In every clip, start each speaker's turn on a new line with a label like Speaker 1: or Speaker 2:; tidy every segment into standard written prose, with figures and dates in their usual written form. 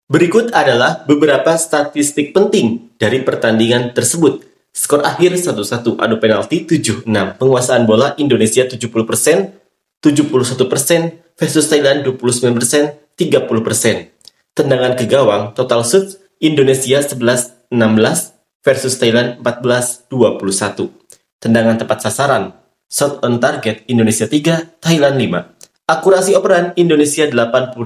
Speaker 1: Berikut adalah beberapa statistik penting dari pertandingan tersebut. Skor akhir 1-1, adu penalti 7-6, penguasaan bola Indonesia 70%, 71% versus Thailand 29%, 30%. Tendangan ke gawang, total shots Indonesia 11-16 versus Thailand 14-21. Tendangan tepat sasaran, shot on target Indonesia 3, Thailand 5. Akurasi operan Indonesia 88%,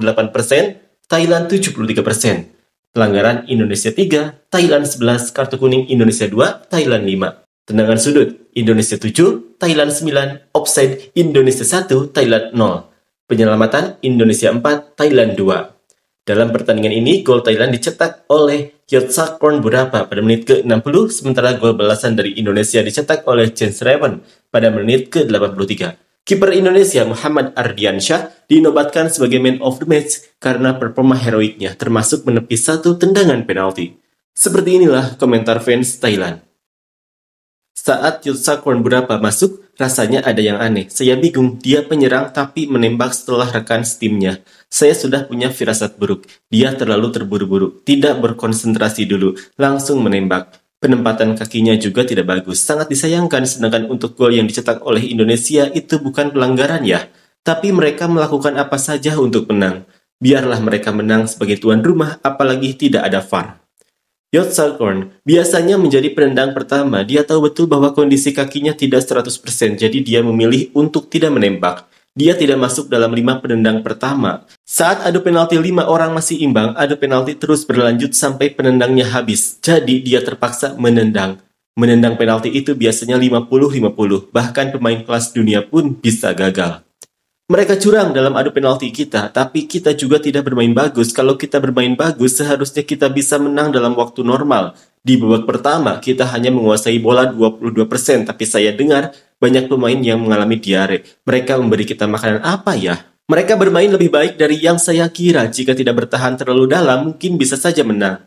Speaker 1: Thailand 73%. Pelanggaran Indonesia 3, Thailand 11, kartu kuning Indonesia 2, Thailand 5. Tendangan sudut Indonesia 7, Thailand 9, offside Indonesia 1, Thailand 0. Penyelamatan Indonesia 4, Thailand 2. Dalam pertandingan ini, gol Thailand dicetak oleh Yotsakorn Burapa pada menit ke-60, sementara gol balasan dari Indonesia dicetak oleh James Raven pada menit ke-83. Kiper Indonesia Muhammad Ardiansyah dinobatkan sebagai man of the match karena performa heroiknya, termasuk menepis satu tendangan penalti. Seperti inilah komentar fans Thailand. Saat Yotsakorn Burapa masuk, rasanya ada yang aneh. Saya bingung, dia penyerang tapi menembak setelah rekan timnya. Saya sudah punya firasat buruk. Dia terlalu terburu-buru, tidak berkonsentrasi dulu, langsung menembak. Penempatan kakinya juga tidak bagus, sangat disayangkan, sedangkan untuk gol yang dicetak oleh Indonesia itu bukan pelanggaran ya. Tapi mereka melakukan apa saja untuk menang. Biarlah mereka menang sebagai tuan rumah, apalagi tidak ada VAR. Yotsakorn biasanya menjadi penendang pertama. Dia tahu betul bahwa kondisi kakinya tidak 100%, jadi dia memilih untuk tidak menembak. Dia tidak masuk dalam 5 penendang pertama. Saat adu penalti 5 orang masih imbang, adu penalti terus berlanjut sampai penendangnya habis. Jadi dia terpaksa menendang. Menendang penalti itu biasanya 50-50, bahkan pemain kelas dunia pun bisa gagal. Mereka curang dalam adu penalti kita, tapi kita juga tidak bermain bagus. Kalau kita bermain bagus, seharusnya kita bisa menang dalam waktu normal. Di babak pertama, kita hanya menguasai bola 22%, tapi saya dengar banyak pemain yang mengalami diare. Mereka memberi kita makanan apa ya? Mereka bermain lebih baik dari yang saya kira. Jika tidak bertahan terlalu dalam, mungkin bisa saja menang.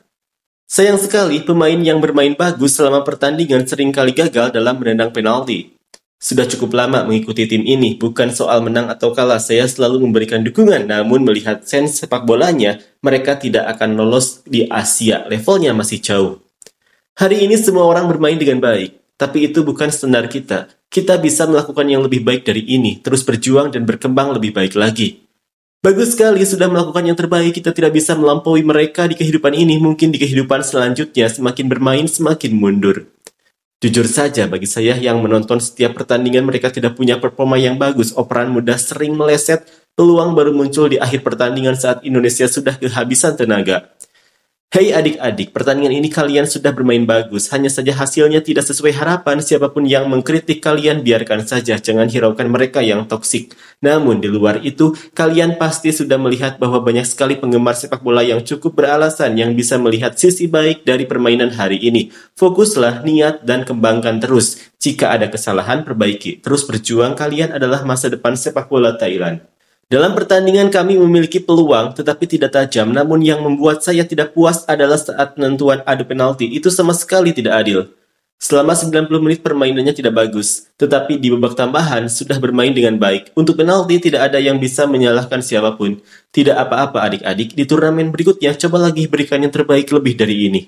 Speaker 1: Sayang sekali, pemain yang bermain bagus selama pertandingan seringkali gagal dalam menendang penalti. Sudah cukup lama mengikuti tim ini, bukan soal menang atau kalah, saya selalu memberikan dukungan, namun melihat sense sepak bolanya, mereka tidak akan lolos di Asia, levelnya masih jauh. Hari ini semua orang bermain dengan baik, tapi itu bukan standar kita. Kita bisa melakukan yang lebih baik dari ini, terus berjuang dan berkembang lebih baik lagi. Bagus sekali sudah melakukan yang terbaik, kita tidak bisa melampaui mereka di kehidupan ini, mungkin di kehidupan selanjutnya semakin bermain semakin mundur. Jujur saja, bagi saya yang menonton setiap pertandingan mereka tidak punya performa yang bagus, operan mudah sering meleset, peluang baru muncul di akhir pertandingan saat Indonesia sudah kehabisan tenaga. Hei adik-adik, pertandingan ini kalian sudah bermain bagus, hanya saja hasilnya tidak sesuai harapan. Siapapun yang mengkritik kalian biarkan saja, jangan hiraukan mereka yang toksik. Namun di luar itu, kalian pasti sudah melihat bahwa banyak sekali penggemar sepak bola yang cukup beralasan yang bisa melihat sisi baik dari permainan hari ini. Fokuslah, niat, dan kembangkan terus. Jika ada kesalahan, perbaiki. Terus berjuang, kalian adalah masa depan sepak bola Thailand. Dalam pertandingan kami memiliki peluang tetapi tidak tajam, namun yang membuat saya tidak puas adalah saat penentuan adu penalti. Itu sama sekali tidak adil. Selama 90 menit permainannya tidak bagus, tetapi di babak tambahan sudah bermain dengan baik. Untuk penalti tidak ada yang bisa menyalahkan siapapun. Tidak apa-apa adik-adik, di turnamen berikutnya coba lagi berikan yang terbaik lebih dari ini.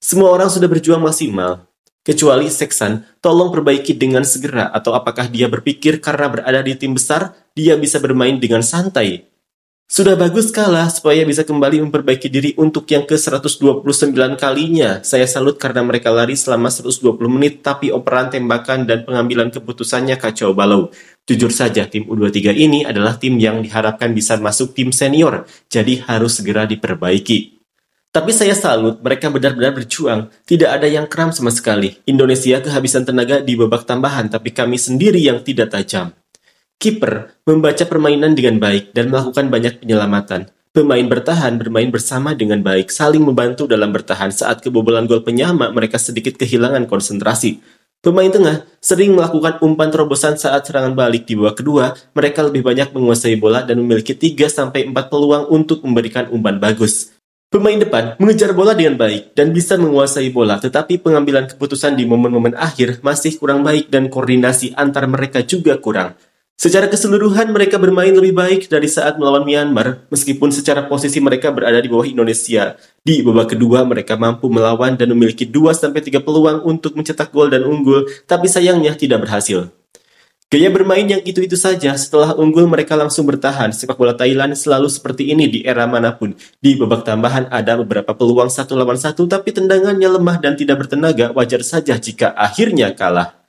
Speaker 1: Semua orang sudah berjuang maksimal. Kecuali Seksan, tolong perbaiki dengan segera, atau apakah dia berpikir karena berada di tim besar, dia bisa bermain dengan santai. Sudah bagus kalah supaya bisa kembali memperbaiki diri untuk yang ke-129 kalinya. Saya salut karena mereka lari selama 120 menit, tapi operan tembakan dan pengambilan keputusannya kacau balau. Jujur saja, tim U23 ini adalah tim yang diharapkan bisa masuk tim senior, jadi harus segera diperbaiki. Tapi saya salut, mereka benar-benar berjuang. Tidak ada yang kram sama sekali. Indonesia kehabisan tenaga di babak tambahan, tapi kami sendiri yang tidak tajam. Kiper membaca permainan dengan baik dan melakukan banyak penyelamatan. Pemain bertahan bermain bersama dengan baik, saling membantu dalam bertahan. Saat kebobolan gol penyama, mereka sedikit kehilangan konsentrasi. Pemain tengah sering melakukan umpan terobosan saat serangan balik. Di babak kedua, mereka lebih banyak menguasai bola dan memiliki 3-4 peluang untuk memberikan umpan bagus. Pemain depan mengejar bola dengan baik dan bisa menguasai bola, tetapi pengambilan keputusan di momen-momen akhir masih kurang baik dan koordinasi antar mereka juga kurang. Secara keseluruhan mereka bermain lebih baik dari saat melawan Myanmar, meskipun secara posisi mereka berada di bawah Indonesia. Di babak kedua mereka mampu melawan dan memiliki 2-3 peluang untuk mencetak gol dan unggul, tapi sayangnya tidak berhasil. Gaya bermain yang itu-itu saja, setelah unggul mereka langsung bertahan. Sepak bola Thailand selalu seperti ini di era manapun. Di babak tambahan ada beberapa peluang 1 lawan 1, tapi tendangannya lemah dan tidak bertenaga, wajar saja jika akhirnya kalah.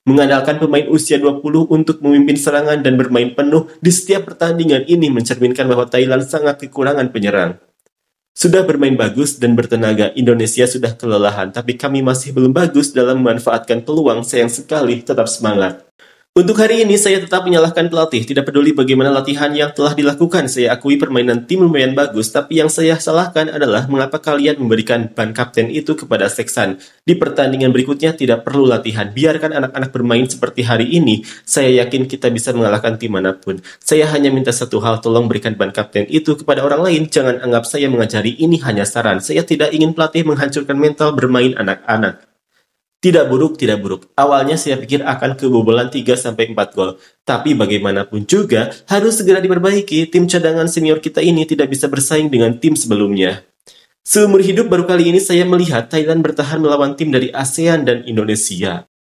Speaker 1: Mengandalkan pemain usia 20 untuk memimpin serangan dan bermain penuh di setiap pertandingan ini mencerminkan bahwa Thailand sangat kekurangan penyerang. Sudah bermain bagus dan bertenaga, Indonesia sudah kelelahan, tapi kami masih belum bagus dalam memanfaatkan peluang. Sayang sekali, tetap semangat. Untuk hari ini saya tetap menyalahkan pelatih, tidak peduli bagaimana latihan yang telah dilakukan. Saya akui permainan tim lumayan bagus, tapi yang saya salahkan adalah mengapa kalian memberikan ban kapten itu kepada Seksan. Di pertandingan berikutnya tidak perlu latihan, biarkan anak-anak bermain seperti hari ini. Saya yakin kita bisa mengalahkan tim manapun. Saya hanya minta satu hal, tolong berikan ban kapten itu kepada orang lain. Jangan anggap saya mengajari, ini hanya saran. Saya tidak ingin pelatih menghancurkan mental bermain anak-anak. Tidak buruk, tidak buruk. Awalnya saya pikir akan kebobolan 3-4 gol. Tapi bagaimanapun juga, harus segera diperbaiki. Tim cadangan senior kita ini tidak bisa bersaing dengan tim sebelumnya. Seumur hidup baru kali ini saya melihat Thailand bertahan melawan tim dari ASEAN dan Indonesia.